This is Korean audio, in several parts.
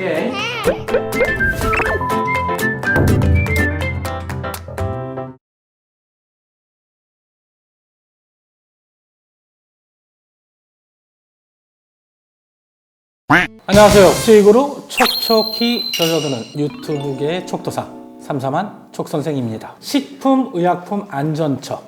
오케이. 안녕하세요. 수익으로 촉촉히 젖어드는 유튜브계의 촉도사 삼삼한 촉선생입니다. 식품의약품 안전처,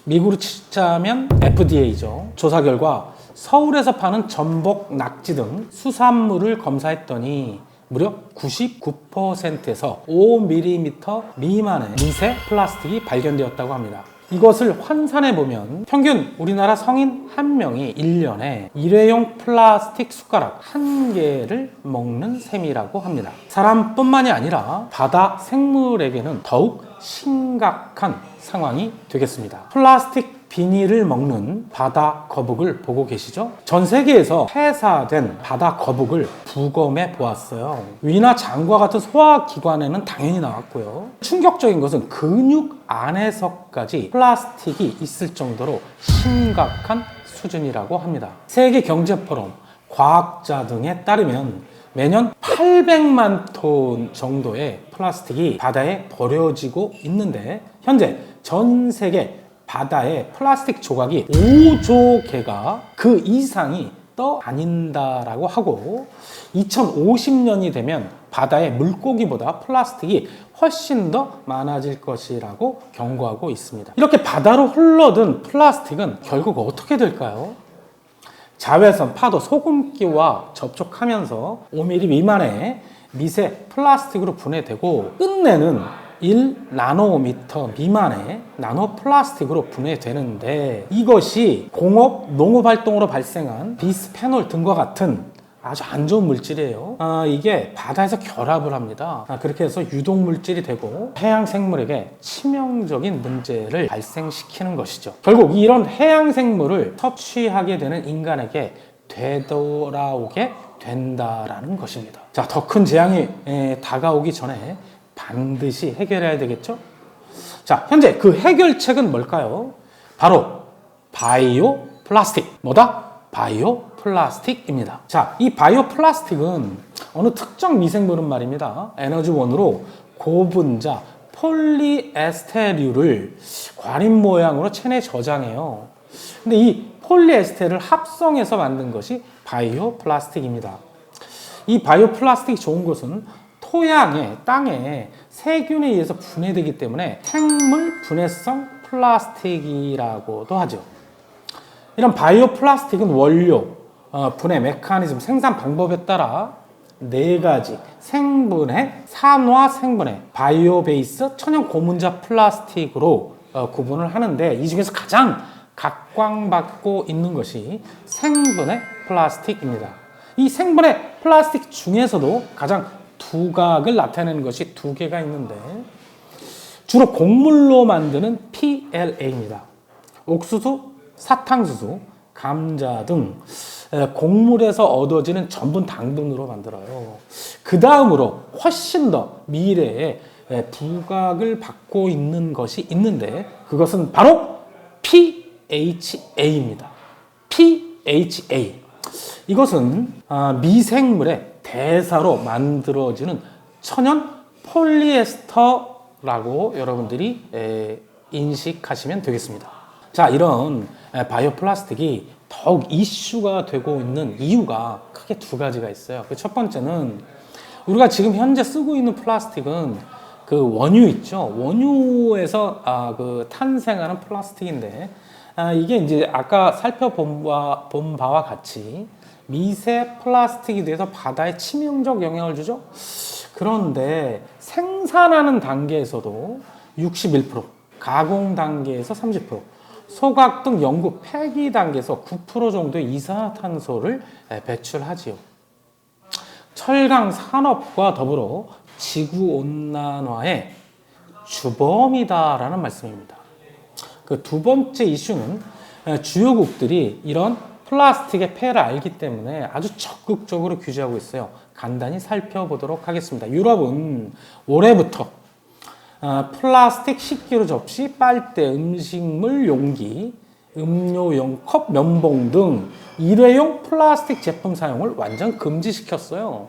미국으로 치자면 FDA죠. 조사 결과 서울에서 파는 전복, 낙지 등 수산물을 검사했더니 무려 99%에서 5mm 미만의 미세 플라스틱이 발견되었다고 합니다. 이것을 환산해보면 평균 우리나라 성인 한 명이 1년에 일회용 플라스틱 숟가락 1개를 먹는 셈이라고 합니다. 사람뿐만이 아니라 바다 생물에게는 더욱 심각한 상황이 되겠습니다. 플라스틱 비닐을 먹는 바다 거북을 보고 계시죠? 전 세계에서 폐사된 바다 거북을 부검해 보았어요. 위나 장과 같은 소화기관에는 당연히 나왔고요. 충격적인 것은 근육 안에서까지 플라스틱이 있을 정도로 심각한 수준이라고 합니다. 세계경제포럼, 과학자 등에 따르면 매년 800만 톤 정도의 플라스틱이 바다에 버려지고 있는데 현재 전 세계 바다에 플라스틱 조각이 5조 개가 그 이상이 떠다닌다라고 하고 2050년이 되면 바다의 물고기보다 플라스틱이 훨씬 더 많아질 것이라고 경고하고 있습니다. 이렇게 바다로 흘러든 플라스틱은 결국 어떻게 될까요? 자외선, 파도, 소금기와 접촉하면서 5mm 미만의 미세 플라스틱으로 분해되고 끝내는 1나노미터 미만의 나노 플라스틱으로 분해되는데 이것이 공업, 농업 활동으로 발생한 비스페놀 등과 같은 아주 안 좋은 물질이에요. 이게 바다에서 결합을 합니다. 그렇게 해서 유독 물질이 되고 해양 생물에게 치명적인 문제를 발생시키는 것이죠. 결국 이런 해양 생물을 섭취하게 되는 인간에게 되돌아오게 된다라는 것입니다. 자, 더 큰 재앙이 다가오기 전에 반드시 해결해야 되겠죠? 자, 현재 그 해결책은 뭘까요? 바로 바이오 플라스틱. 뭐다? 바이오 플라스틱입니다. 자, 이 바이오 플라스틱은 어느 특정 미생물은 말입니다. 에너지원으로 고분자 폴리에스테류를 과림 모양으로 체내 저장해요. 근데 이 폴리에스테를 합성해서 만든 것이 바이오 플라스틱입니다. 이 바이오 플라스틱이 좋은 것은 토양에, 땅에 세균에 의해서 분해되기 때문에 생물 분해성 플라스틱이라고도 하죠. 이런 바이오 플라스틱은 원료, 분해 메커니즘, 생산 방법에 따라 4가지 생분해, 산화 생분해, 바이오 베이스, 천연 고분자 플라스틱으로 구분을 하는데 이 중에서 가장 각광받고 있는 것이 생분해 플라스틱입니다. 이 생분해 플라스틱 중에서도 가장 두각을 나타내는 것이 2개가 있는데 주로 곡물로 만드는 PLA입니다. 옥수수, 사탕수수, 감자 등 곡물에서 얻어지는 전분 당분으로 만들어요. 그 다음으로 훨씬 더 미래에 부각을 받고 있는 것이 있는데 그것은 바로 PHA입니다. PHA. 이것은 미생물의 대사로 만들어지는 천연 폴리에스터라고 여러분들이 인식하시면 되겠습니다. 자, 이런 바이오 플라스틱이 더욱 이슈가 되고 있는 이유가 크게 2가지가 있어요. 첫 번째는 우리가 지금 현재 쓰고 있는 플라스틱은 그 원유 있죠. 원유에서 그 탄생하는 플라스틱인데 이게 이제 아까 살펴본 바와 같이 미세 플라스틱이 돼서 바다에 치명적 영향을 주죠. 그런데 생산하는 단계에서도 61%, 가공 단계에서 30%, 소각 등 연구 폐기 단계에서 9% 정도의 이산화탄소를 배출하지요. 철강 산업과 더불어 지구온난화의 주범이다라는 말씀입니다. 그 2번째 이슈는 주요국들이 이런 플라스틱의 폐해를 알기 때문에 아주 적극적으로 규제하고 있어요. 간단히 살펴보도록 하겠습니다. 유럽은 올해부터 플라스틱 식기류 접시, 빨대, 음식물 용기, 음료용 컵, 면봉 등 일회용 플라스틱 제품 사용을 완전 금지시켰어요.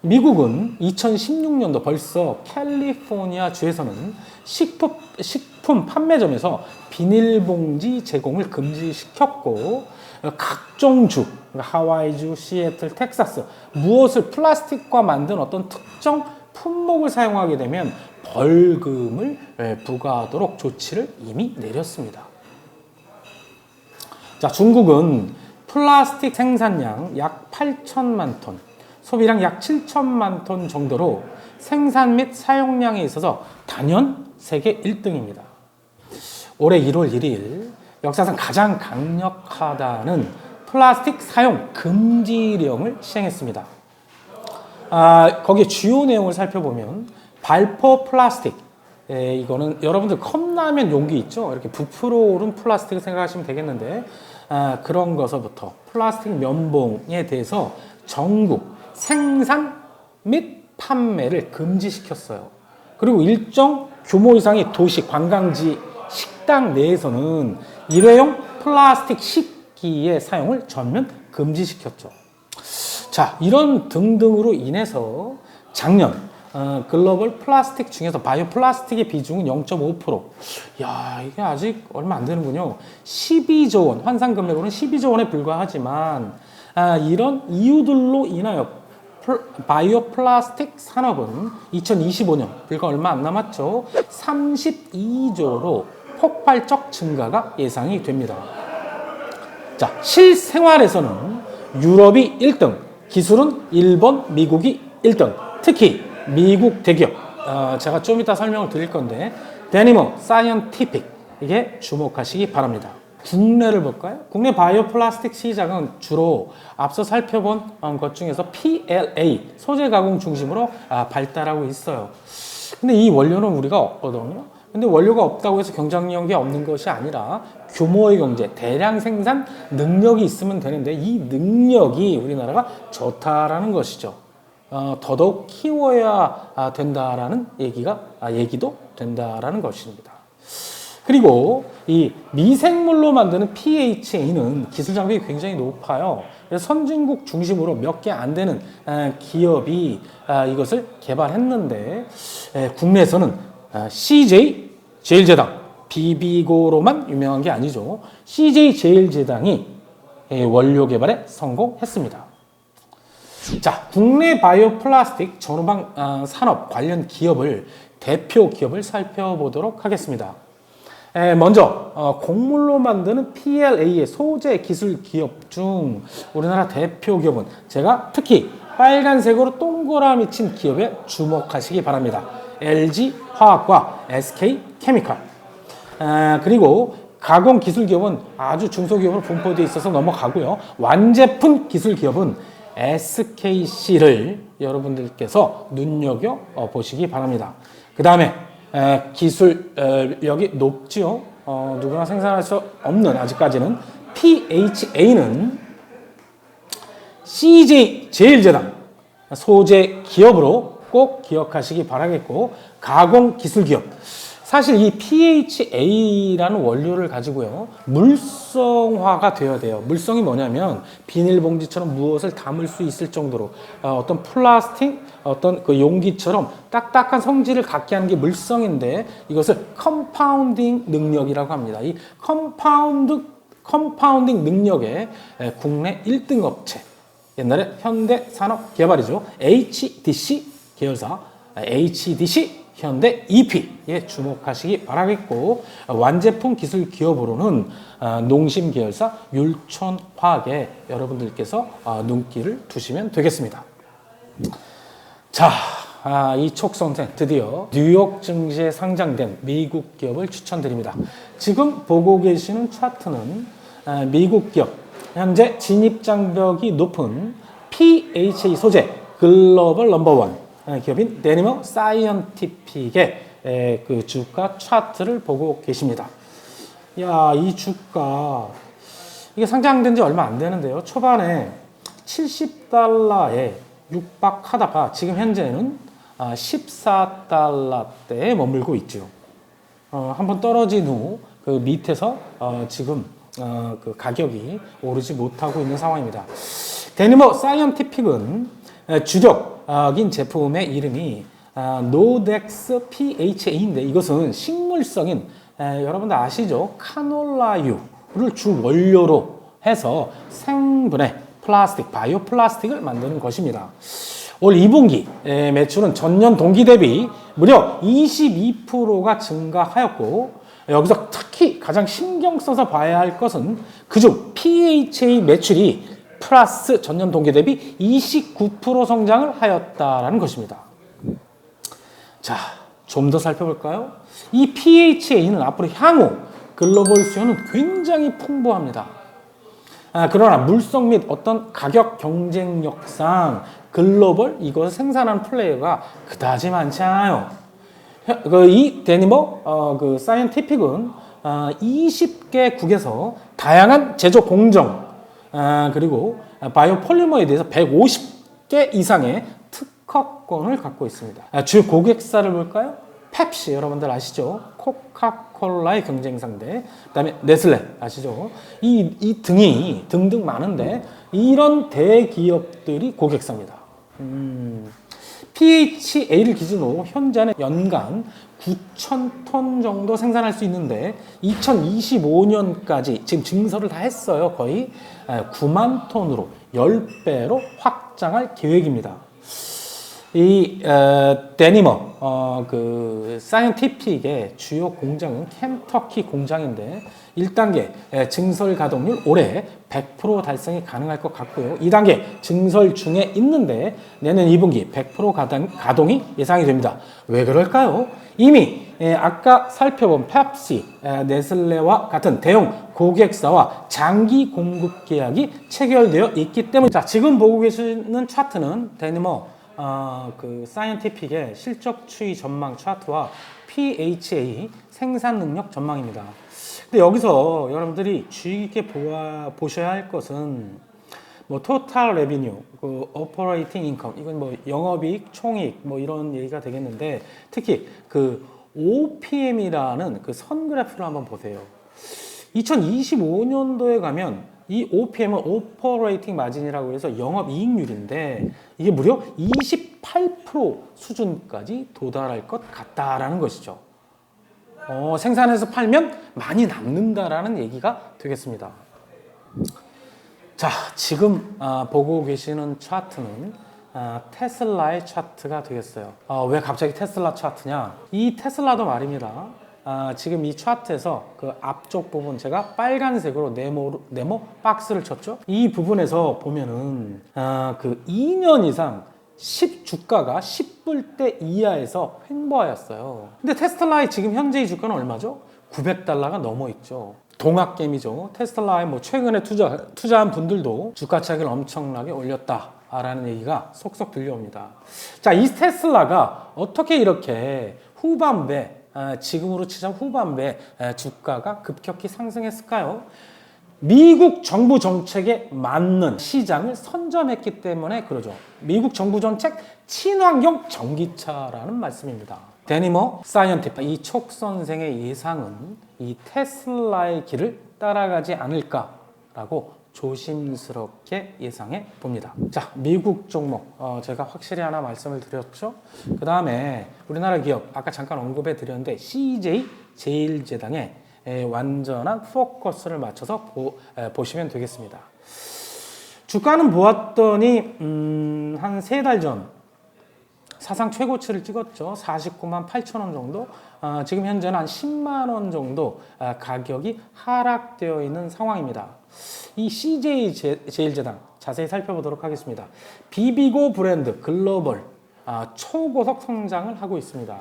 미국은 2016년도 벌써 캘리포니아 주에서는 식품 판매점에서 비닐봉지 제공을 금지시켰고, 각종 주, 하와이주, 시애틀, 텍사스, 무엇을 플라스틱과 만든 어떤 특정 품목을 사용하게 되면 벌금을 부과하도록 조치를 이미 내렸습니다. 자, 중국은 플라스틱 생산량 약 8천만 톤, 소비량 약 7천만 톤 정도로 생산 및 사용량에 있어서 단연 세계 1등입니다. 올해 1월 1일 역사상 가장 강력하다는 플라스틱 사용 금지령을 시행했습니다. 거기에 주요 내용을 살펴보면 발포 플라스틱, 이거는 여러분들 컵라면 용기 있죠? 이렇게 부풀어 오른 플라스틱을 생각하시면 되겠는데, 그런 것서부터 플라스틱 면봉에 대해서 전국 생산 및 판매를 금지시켰어요. 그리고 일정 규모 이상의 도시, 관광지, 식당 내에서는 일회용 플라스틱 식기의 사용을 전면 금지시켰죠. 자, 이런 등등으로 인해서 작년 글로벌 플라스틱 중에서 바이오 플라스틱의 비중은 0.5%. 야, 이게 아직 얼마 안 되는군요. 12조 원, 환산 금액으로는 12조 원에 불과하지만, 이런 이유들로 인하여 바이오 플라스틱 산업은 2025년, 불과 얼마 안 남았죠. 32조로 폭발적 증가가 예상이 됩니다. 자, 실생활에서는 유럽이 1등, 기술은 일본, 미국이 1등. 특히 미국 대기업, 제가 좀 이따 설명을 드릴 건데, 데니모 사이언티픽, 이게 주목하시기 바랍니다. 국내를 볼까요? 국내 바이오 플라스틱 시장은 주로 앞서 살펴본 것 중에서 PLA, 소재 가공 중심으로 발달하고 있어요. 근데 이 원료는 우리가 없거든요. 근데 원료가 없다고 해서 경쟁력이 없는 것이 아니라 규모의 경제, 대량 생산 능력이 있으면 되는데, 이 능력이 우리나라가 좋다라는 것이죠. 더더욱 키워야 된다라는 얘기도 된다라는 것입니다. 그리고 이 미생물로 만드는 PHA는 기술 장벽이 굉장히 높아요. 그래서 선진국 중심으로 몇 개 안 되는 기업이 이것을 개발했는데, 국내에서는 CJ 제일제당, 비비고로만 유명한 게 아니죠. CJ 제일제당이 원료 개발에 성공했습니다. 자, 국내 바이오 플라스틱 전후방 산업 관련 대표 기업을 살펴보도록 하겠습니다. 먼저 곡물로 만드는 PLA의 소재 기술 기업 중 우리나라 대표 기업은, 제가 특히 빨간색으로 동그라미 친 기업에 주목하시기 바랍니다. LG화학과 SK케미칼. 그리고 가공 기술 기업은 아주 중소기업으로 분포되어 있어서 넘어가고요. 완제품 기술 기업은 SKC를 여러분들께서 눈여겨보시기 바랍니다. 그 다음에 기술력이 높지요. 누구나 생산할 수 없는, 아직까지는 PHA는 CJ 제일제당 소재 기업으로 꼭 기억하시기 바라겠고, 가공 기술 기업. 사실 이 PHA라는 원료를 가지고요, 물성화가 되어야 돼요. 물성이 뭐냐면 비닐봉지처럼 무엇을 담을 수 있을 정도로 어떤 플라스틱, 어떤 그 용기처럼 딱딱한 성질을 갖게 하는 게 물성인데, 이것을 컴파운딩 능력이라고 합니다. 이 컴파운딩 능력의 국내 1등 업체, 옛날에 현대산업개발이죠. HDC 계열사, HDC 현대 EP에 주목하시기 바라겠고, 완제품 기술 기업으로는 농심 계열사 율촌화학에 여러분들께서 눈길을 두시면 되겠습니다. 자, 이촉 선생 드디어 뉴욕 증시에 상장된 미국 기업을 추천드립니다. 지금 보고 계시는 차트는 미국 기업, 현재 진입 장벽이 높은 PHA 소재 글로벌 넘버원 기업인 데니모 사이언티픽의 그 주가 차트를 보고 계십니다. 야, 이 주가, 이게 상장된 지 얼마 안 되는데요. 초반에 70달러에 육박하다가 지금 현재는 14달러대에 머물고 있죠. 한번 떨어진 후 그 밑에서 지금 그 가격이 오르지 못하고 있는 상황입니다. 데니모 사이언티픽은 주력 대표적인 제품의 이름이 노덱스 PHA인데 이것은 식물성인 여러분들 아시죠? 카놀라유를 주 원료로 해서 생분해 플라스틱, 바이오 플라스틱을 만드는 것입니다. 올 2분기 매출은 전년 동기 대비 무려 22%가 증가하였고 여기서 특히 가장 신경 써서 봐야 할 것은 그중 PHA 매출이 플러스 전년 동기 대비 29% 성장을 하였다라는 것입니다. 자, 좀 더 살펴볼까요? 이 PHA는 앞으로 향후 글로벌 수요는 굉장히 풍부합니다. 그러나 물성 및 어떤 가격 경쟁력상 글로벌 이것을 생산하는 플레이어가 그다지 많지 않아요. 이 데니머 사이언티픽은 20개국에서 다양한 제조 공정 그리고 바이오 폴리머에 대해서 150개 이상의 특허권을 갖고 있습니다. 주요 고객사를 볼까요? 펩시 여러분들 아시죠? 코카콜라의 경쟁 상대, 그다음에 네슬레 아시죠? 이 등이 등등 많은데 이런 대기업들이 고객사입니다. PHA를 기준으로 현재는 연간 9,000톤 정도 생산할 수 있는데 2025년까지 지금 증설을 다 했어요. 거의 9만 톤으로 10배로 확장할 계획입니다. 이 데니머 사이언티픽의 주요 공장은 켄터키 공장인데 1단계 증설 가동률 올해 100% 달성이 가능할 것 같고요. 2단계 증설 중에 있는데 내년 2분기 100% 가동이 예상이 됩니다. 왜 그럴까요? 이미 아까 살펴본 펩시, 네슬레와 같은 대형 고객사와 장기 공급 계약이 체결되어 있기 때문에 자, 지금 보고 계시는 차트는 데니머 사이언티픽의 실적 추이 전망 차트와 PHA 생산 능력 전망입니다. 근데 여기서 여러분들이 주의 깊게 보셔야 할 것은 토탈 레비뉴, 오퍼레이팅 인컴, 이건 영업이익, 총이익 이런 얘기가 되겠는데 특히 OPM이라는 선 그래프를 한번 보세요. 2025년도에 가면 이 OPM은 오퍼레이팅 마진이라고 해서 영업이익률인데 이게 무려 28% 수준까지 도달할 것 같다라는 것이죠. 생산해서 팔면 많이 남는다라는 얘기가 되겠습니다. 자, 지금 보고 계시는 차트는 테슬라의 차트가 되겠어요. 왜 갑자기 테슬라 차트냐? 이 테슬라도 말입니다. 지금 이 차트에서 앞쪽 부분 제가 빨간색으로 네모 박스를 쳤죠. 이 부분에서 보면은 2년 이상 주가가 10불대 이하에서 횡보하였어요. 근데 테슬라의 지금 현재의 주가는 얼마죠? $900가 넘어 있죠. 동학개미죠. 테슬라에 최근에 투자한 분들도 주가 차익을 엄청나게 올렸다라는 얘기가 속속 들려옵니다. 자, 이 테슬라가 어떻게 이렇게 후반부에 지금으로 치자면 후반부에 주가가 급격히 상승했을까요? 미국 정부 정책에 맞는 시장을 선점했기 때문에 그러죠. 미국 정부 정책 친환경 전기차라는 말씀입니다. 데니머 사이언티픽 이 촉 선생의 예상은 이 테슬라의 길을 따라가지 않을까라고 조심스럽게 예상해 봅니다. 자, 미국 종목 제가 확실히 하나 말씀을 드렸죠. 그 다음에 우리나라 기업 아까 잠깐 언급해 드렸는데 CJ 제일제당에 완전한 포커스를 맞춰서 보시면 되겠습니다. 주가는 보았더니 한 3달 전 사상 최고치를 찍었죠. 49만 8천 원 정도. 지금 현재는 한 10만 원 정도 가격이 하락되어 있는 상황입니다. 이 CJ 제일제당 자세히 살펴보도록 하겠습니다. 비비고 브랜드 글로벌 초고속 성장을 하고 있습니다.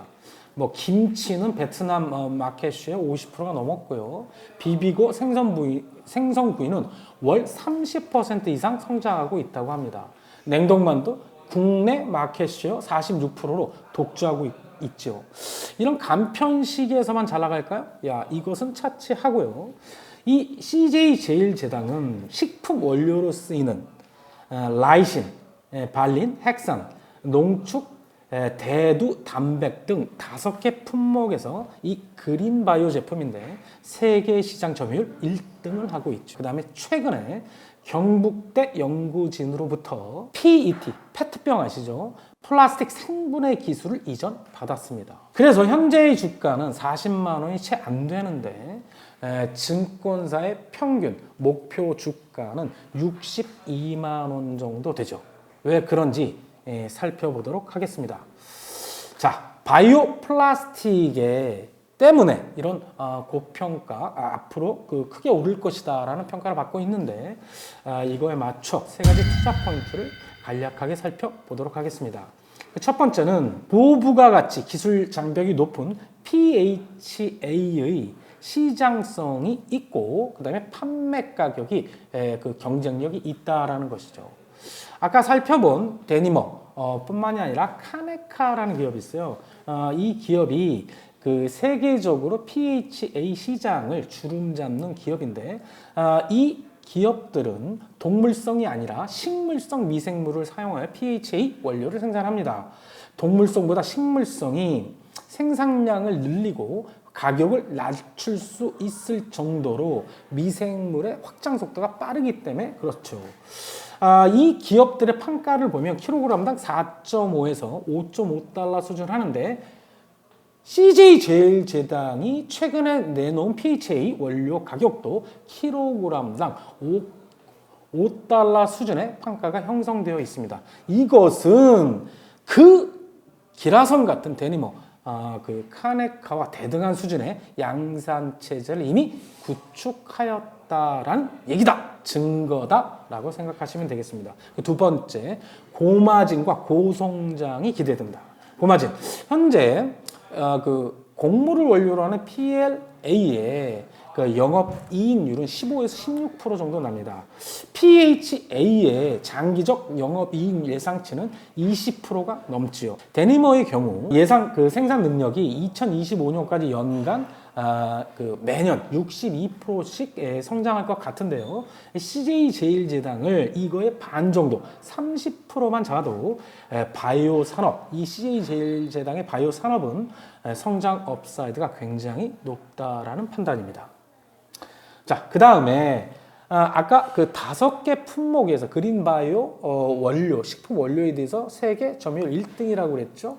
김치는 베트남 마켓슈의 50%가 넘었고요. 비비고 생선구이는 월 30% 이상 성장하고 있다고 합니다. 냉동만두 국내 마켓슈어 46%로 독주하고 있죠. 이런 간편 시기에서만 잘 나갈까요? 이것은 차치하고요. 이 CJ 제일제당은 식품 원료로 쓰이는 라이신, 발린, 핵산, 농축, 대두, 단백 등 5개 품목에서 이 그린바이오 제품인데 세계 시장 점유율 1등을 하고 있죠. 그 다음에 최근에 경북대 연구진으로부터 PET, 페트병 아시죠? 플라스틱 생분해 기술을 이전받았습니다. 그래서 현재의 주가는 40만 원이 채 안 되는데 증권사의 평균 목표 주가는 62만 원 정도 되죠. 왜 그런지 살펴보도록 하겠습니다. 자, 바이오 플라스틱에 때문에 이런 고평가, 앞으로 크게 오를 것이다 라는 평가를 받고 있는데 이거에 맞춰 세 가지 투자 포인트를 간략하게 살펴보도록 하겠습니다. 첫 번째는 고부가가치 기술 장벽이 높은 PHA의 시장성이 있고 그 다음에 판매 가격이 그 경쟁력이 있다라는 것이죠. 아까 살펴본 데니머 뿐만이 아니라 카네카라는 기업이 있어요. 이 기업이 그 세계적으로 PHA 시장을 주름잡는 기업인데 이 기업들은 동물성이 아니라 식물성 미생물을 사용하여 PHA 원료를 생산합니다. 동물성보다 식물성이 생산량을 늘리고 가격을 낮출 수 있을 정도로 미생물의 확장 속도가 빠르기 때문에 그렇죠. 이 기업들의 판가를 보면 킬로그램당 4.5에서 5.5달러 수준 하는데 CJ제일제당이 최근에 내놓은 PHA 원료 가격도 킬로그램당 5달러 수준의 판가가 형성되어 있습니다. 이것은 그 기라성 같은 데니머, 그 카네카와 대등한 수준의 양산 체제를 이미 구축하였다라는 얘기다, 증거다라고 생각하시면 되겠습니다. 두 번째, 고마진과 고성장이 기대된다. 고마진, 현재 그 곡물을 원료로 하는 PLA의 그 영업이익률은 15에서 16% 정도 납니다. PHA의 장기적 영업이익 예상치는 20%가 넘지요. 데니머의 경우 예상 그 생산 능력이 2025년까지 연간 그 매년 62%씩 성장할 것 같은데요. CJ제일제당을 이거의 반 정도 30%만 잡아도 바이오 산업, 이 CJ제일제당의 바이오 산업은 성장 업사이드가 굉장히 높다라는 판단입니다. 자, 그 다음에 아까 그 5개 품목에서 그린바이오 원료, 식품 원료에 대해서 세계 점유율 1등이라고 그랬죠.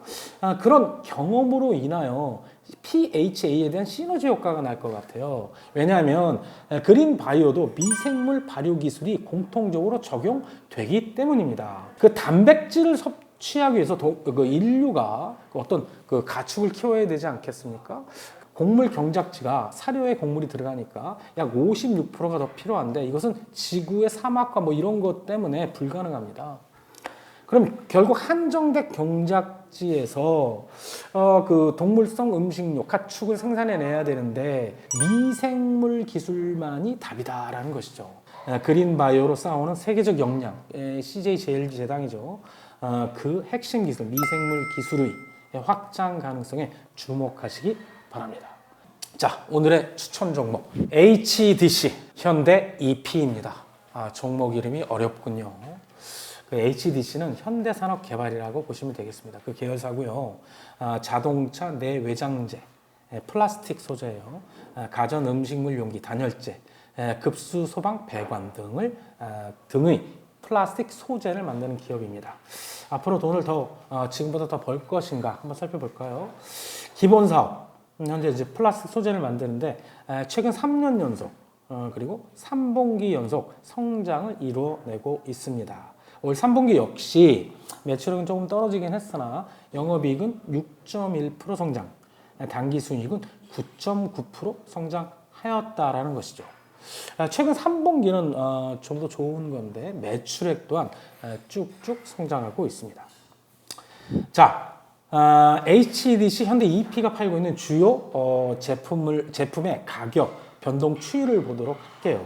그런 경험으로 인하여 PHA에 대한 시너지 효과가 날 것 같아요. 왜냐하면 그린바이오도 미생물 발효 기술이 공통적으로 적용되기 때문입니다. 그 단백질을 섭취하기 위해서 그 인류가 어떤 그 가축을 키워야 되지 않겠습니까? 곡물 경작지가 사료에 곡물이 들어가니까 약 56%가 더 필요한데 이것은 지구의 사막과 뭐 이런 것 때문에 불가능합니다. 그럼 결국 한정된 경작지에서 그 동물성 음식료, 가축을 생산해내야 되는데 미생물 기술만이 답이다라는 것이죠. 그린바이오로 싸우는 세계적 역량, CJ제일제당이죠. 그 핵심 기술, 미생물 기술의 확장 가능성에 주목하시기 바랍니다. 자, 오늘의 추천 종목 HDC 현대 EP입니다. 종목 이름이 어렵군요. 그 HDC는 현대산업개발이라고 보시면 되겠습니다. 그 계열사고요. 자동차 내외장재, 플라스틱 소재예요. 가전 음식물 용기, 단열재, 급수 소방 배관 등의 플라스틱 소재를 만드는 기업입니다. 앞으로 돈을 지금보다 더 벌 것인가 한번 살펴볼까요? 기본 사업, 현재 이제 플라스틱 소재를 만드는데 최근 3년 연속 그리고 3분기 연속 성장을 이루어내고 있습니다. 올 3분기 역시 매출액은 조금 떨어지긴 했으나 영업이익은 6.1% 성장, 당기순이익은 9.9% 성장하였다라는 것이죠. 최근 3분기는 좀 더 좋은 건데 매출액 또한 쭉쭉 성장하고 있습니다. 자, HDC 현대 EP가 팔고 있는 주요 제품의 가격 변동 추이를 보도록 할게요.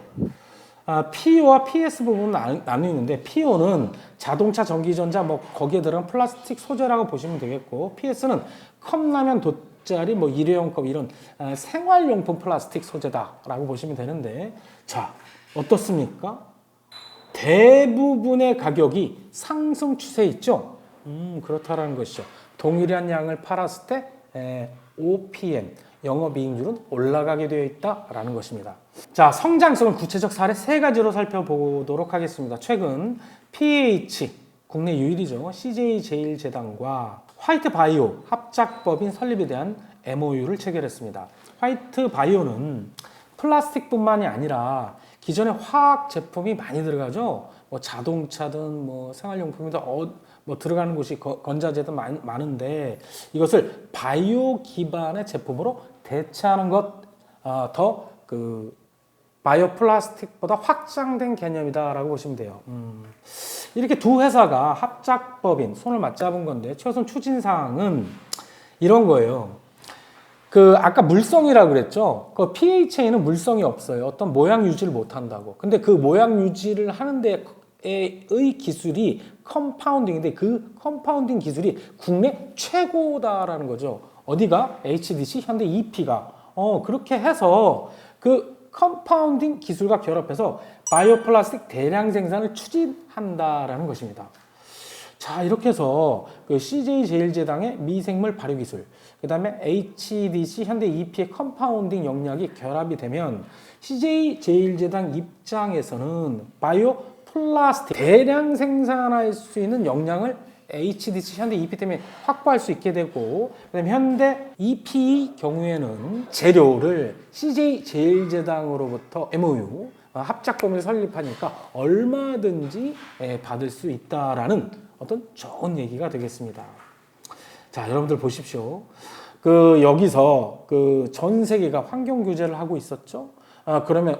PO와 PS 부분은 나뉘는데 PO는 자동차, 전기전자 뭐 거기에 들어간 플라스틱 소재라고 보시면 되겠고 PS는 컵라면, 돗자리, 뭐 일회용컵 이런 생활용품 플라스틱 소재다라고 보시면 되는데 자, 어떻습니까? 대부분의 가격이 상승 추세에 있죠. 그렇다라는 것이죠. 동일한 양을 팔았을 때 OPM, 영업이익률은 올라가게 되어 있다라는 것입니다. 자, 성장성을 구체적 사례 3가지로 살펴보도록 하겠습니다. 최근 PH, 국내 유일이죠. CJ제일제당과 화이트바이오 합작법인 설립에 대한 MOU를 체결했습니다. 화이트바이오는 플라스틱뿐만이 아니라 기존에 화학 제품이 많이 들어가죠. 뭐 자동차든 뭐 생활용품이든 뭐 들어가는 곳이 건자재든 많은데 이것을 바이오 기반의 제품으로 대체하는 것 더 바이오 플라스틱보다 확장된 개념이다라고 보시면 돼요. 이렇게 두 회사가 합작법인 손을 맞잡은 건데 최우선 추진 사항은 이런 거예요. 아까 물성이라고 그랬죠. PHA는 물성이 없어요. 어떤 모양 유지를 못 한다고. 근데 그 모양 유지를 하는 데의 기술이 컴파운딩인데 그 컴파운딩 기술이 국내 최고다라는 거죠. 어디가? HDC, 현대 EP가. 그렇게 해서 그 컴파운딩 기술과 결합해서 바이오 플라스틱 대량 생산을 추진한다라는 것입니다. 자, 이렇게 해서 CJ제일제당의 미생물 발효 기술, 그 다음에 HDC 현대 EP의 컴파운딩 역량이 결합이 되면 CJ제일제당 입장에서는 바이오 플라스틱 대량 생산할 수 있는 역량을 HDC 현대 EP 때문에 확보할 수 있게 되고, 그다음에 현대 EP 경우에는 재료를 CJ제일제당으로부터 MOU 합작법을 설립하니까 얼마든지 받을 수 있다라는 어떤 좋은 얘기가 되겠습니다. 자, 여러분들 보십시오. 여기서 전 세계가 환경 규제를 하고 있었죠.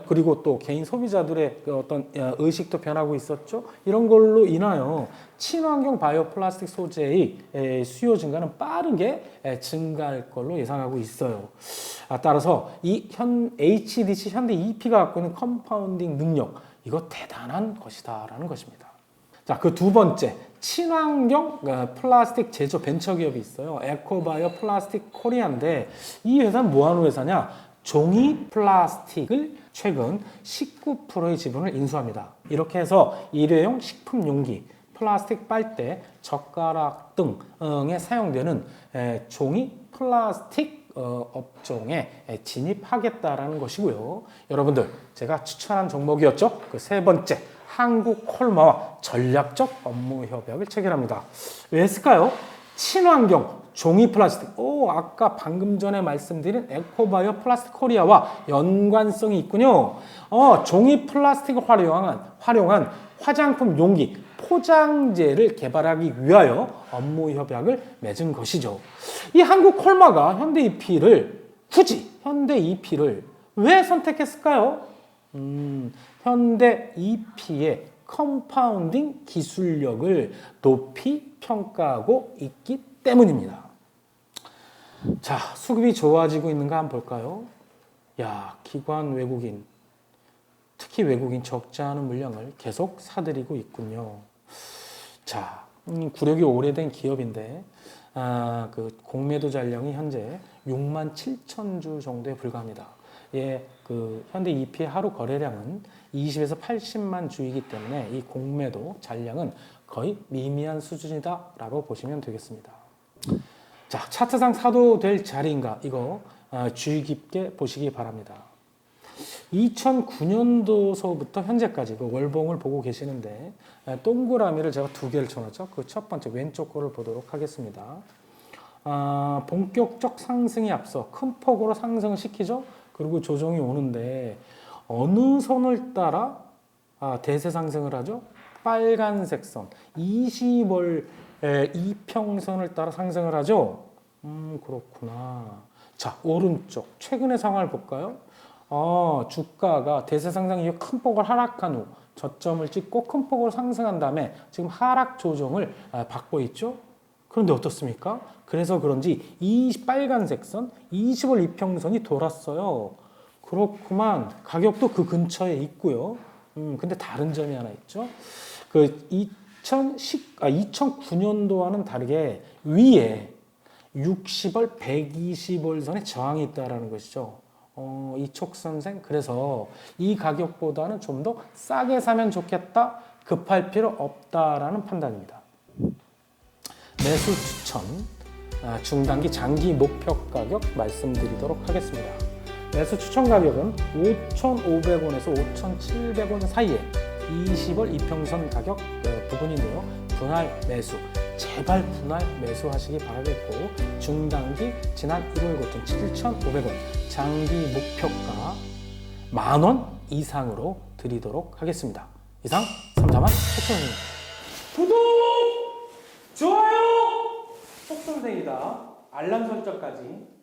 그리고 또 개인 소비자들의 어떤 의식도 변하고 있었죠. 이런 걸로 인하여 친환경 바이오 플라스틱 소재의 수요 증가는 빠르게 증가할 걸로 예상하고 있어요. 따라서 이 HDC 현대 EP가 갖고 있는 컴파운딩 능력, 이거 대단한 것이다라는 것입니다. 자, 그 두 번째, 친환경 플라스틱 제조 벤처기업이 있어요. 에코바이오 플라스틱 코리아인데 이 회사는 뭐 하는 회사냐? 종이 플라스틱을 최근 19%의 지분을 인수합니다. 이렇게 해서 일회용 식품 용기, 플라스틱 빨대, 젓가락 등에 사용되는 종이 플라스틱 업종에 진입하겠다라는 것이고요. 여러분들, 제가 추천한 종목이었죠. 그 세 번째, 한국콜마와 전략적 업무 협약을 체결합니다. 왜 했을까요? 친환경 종이 플라스틱. 아까 방금 전에 말씀드린 에코바이오 플라스틱 코리아와 연관성이 있군요. 종이 플라스틱을 활용한 화장품 용기, 포장재를 개발하기 위하여 업무 협약을 맺은 것이죠. 이 한국콜마가 굳이 현대 EP를 왜 선택했을까요? 현대 EP의 컴파운딩 기술력을 높이 평가하고 있기 때문입니다. 자, 수급이 좋아지고 있는가 한번 볼까요? 기관 외국인, 특히 외국인 적지 않은 물량을 계속 사들이고 있군요. 자, 구력이 오래된 기업인데 공매도 잔량이 현재 6만 7천 주 정도에 불과합니다. 현대 EP의 하루 거래량은 20에서 80만 주이기 때문에 이 공매도 잔량은 거의 미미한 수준이다라고 보시면 되겠습니다. 자, 차트상 사도 될 자리인가? 이거 주의 깊게 보시기 바랍니다. 2009년도서부터 현재까지 월봉을 보고 계시는데 동그라미를 제가 두 개를 쳐놨죠. 첫 번째 왼쪽 거를 보도록 하겠습니다. 본격적 상승에 앞서 큰 폭으로 상승을 시키죠. 그리고 조정이 오는데 어느 선을 따라 대세 상승을 하죠? 빨간색 선 20월 이평선을 따라 상승을 하죠. 그렇구나. 자, 오른쪽 최근의 상황을 볼까요? 주가가 대세 상승 이후 큰 폭을 하락한 후 저점을 찍고 큰 폭으로 상승한 다음에 지금 하락 조정을 받고 있죠. 그런데 어떻습니까? 그래서 그런지 이 빨간색 선 20월 이평선이 돌았어요. 그렇구만. 가격도 그 근처에 있고요. 근데 다른 점이 하나 있죠. 2009년도와는 다르게 위에 60월, 120월 선에 저항이 있다라는 것이죠. 이 촉선생. 그래서 이 가격보다는 좀 더 싸게 사면 좋겠다. 급할 필요 없다라는 판단입니다. 매수 추천. 중단기, 장기 목표 가격 말씀드리도록 하겠습니다. 매수 추천 가격은 5,500원에서 5,700원 사이에 20월 이평선 가격 부분인데요. 분할 매수, 제발 분할 매수하시기 바라겠고, 중단기 지난 1월 고점 7,500원, 장기 목표가 10,000원 이상으로 드리도록 하겠습니다. 이상 3사만 4천원입니다. 구독! 좋아요! 속선생이다. 알람 설정까지